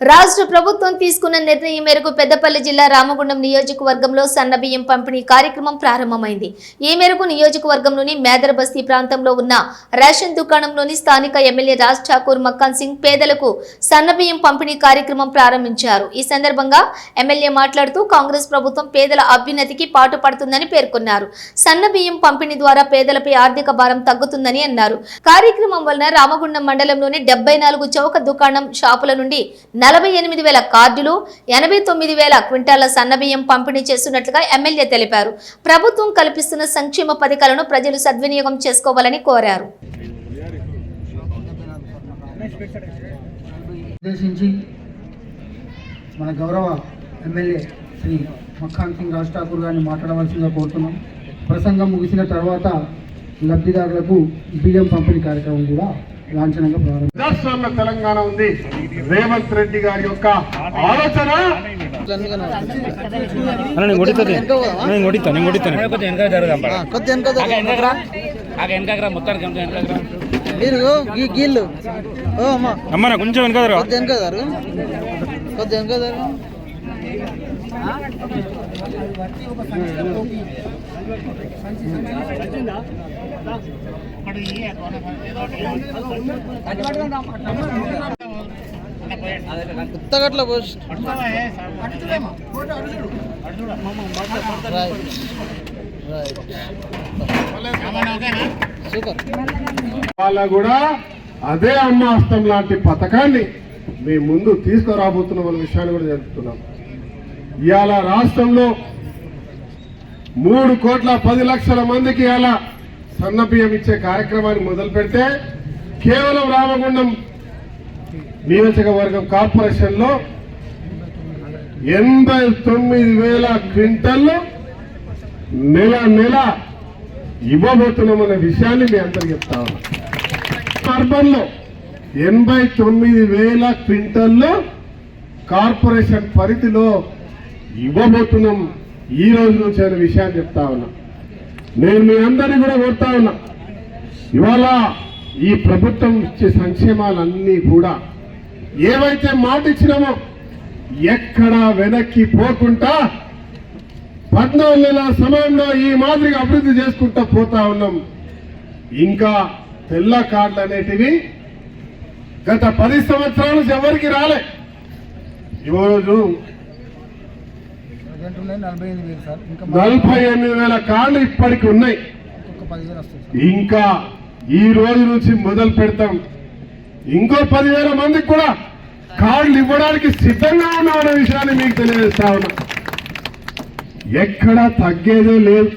రాష్ట్ర ప్రభుత్వం తీసుకున్న నిర్ణయం మేరకు పెద్దపల్లి జిల్లా రామగుండం నియోజకవర్గంలో సన్నబియ్యం పంపిణీ కార్యక్రమం ప్రారంభమైంది. ఈ మేరకు నియోజకవర్గంలోని మేదర బస్తీ ప్రాంతంలో ఉన్న రేషన్ దుకాణంలోని స్థానిక ఎమ్మెల్యే రాజ్ ఠాకూర్ మక్కాన్ సింగ్ పేదలకు సన్నబియ్యం పంపిణీ కార్యక్రమం ప్రారంభించారు. ఈ సందర్భంగా ఎమ్మెల్యే మాట్లాడుతూ కాంగ్రెస్ ప్రభుత్వం పేదల అభ్యున్నతికి పాటుపడుతుందని పేర్కొన్నారు. సన్నబియ్యం పంపిణీ ద్వారా పేదలపై ఆర్థిక భారం తగ్గుతుందని అన్నారు. కార్యక్రమం వలన రామగుండం మండలంలోని 74 చౌక దుకాణం షాపుల నుండి 48,000 కార్డులు 89,000 క్వింటాల సన్నబియ్యం పంపిణీ చేస్తున్నట్లుగా ఎమ్మెల్యే తెలిపారు. ప్రభుత్వం కల్పిస్తున్న సంక్షేమ పథకాలను ప్రజలు సద్వినియోగం చేసుకోవాలని కోరారు. మన గౌరవ ఎమ్మెల్యే శ్రీ మక్కాన్ సింగ్ రాజ్ ఠాకూర్ గారిని మాట్లాడవలసిందిగా కోరుతున్నాం. ప్రసంగం ముగిసిన తర్వాత లబ్ధిదారులకు బియ్యం పంపిణీ కార్యక్రమం కూడా లాంఛనంగా రాష్ట్రంలో తెలంగాణ ఉంది. రేవంత్ రెడ్డి గారి యొక్క ఆలోచన కొంచెం ఉత్తగట్ల పోస్ట్ వాళ్ళ కూడా అదే అమ్మ హస్తం లాంటి పథకాన్ని మీ ముందు తీసుకురాబోతున్న వాళ్ళ విషయాన్ని కూడా చెప్తున్నాం. ఇవాళ రాష్ట్రంలో 3,10,00,000 మందికి ఇలా సన్న బియ్యం ఇచ్చే కార్యక్రమాన్ని మొదలు పెడితే కేవలం రామగుండం నియోజకవర్గం కార్పొరేషన్ లో 89,000 క్వింటల్లు నెల ఇవ్వబోతున్నామనే విషయాన్ని మీ అందరికి చెప్తా ఉన్నా. అర్బన్ లో 89,000 క్వింటల్లు కార్పొరేషన్ పరిధిలో ఇవ్వబోతున్నాం ఈ రోజు నుంచి అనే విషయాన్ని చెప్తా ఉన్నా. నేను మీ అందరినీ కూడా కోరుతా ఉన్నా, ఇవాళ ఈ ప్రభుత్వం ఇచ్చే సంక్షేమాలన్నీ కూడా ఏవైతే మాట ఇచ్చినామో ఎక్కడా వెనక్కి పోకుండా 14 నెలల సమయంలో ఈ మాదిరిగా అభివృద్ధి చేసుకుంటూ పోతా ఉన్నాం. ఇంకా తెల్ల కార్డులు అనేటివి గత 10 సంవత్సరాల నుంచి ఎవరికి రాలే. ఈరోజు 48,000 కార్డులు ఇప్పటికి ఉన్నాయి. ఇంకా ఈ రోజు నుంచి మొదలు పెడతాం. ఇంకో 10,000 మందికి కూడా కార్డులు ఇవ్వడానికి సిద్ధంగా ఉన్నామనే విషయాన్ని మీకు తెలియజేస్తా ఉన్నా. ఎక్కడా తగ్గేదే లేదు.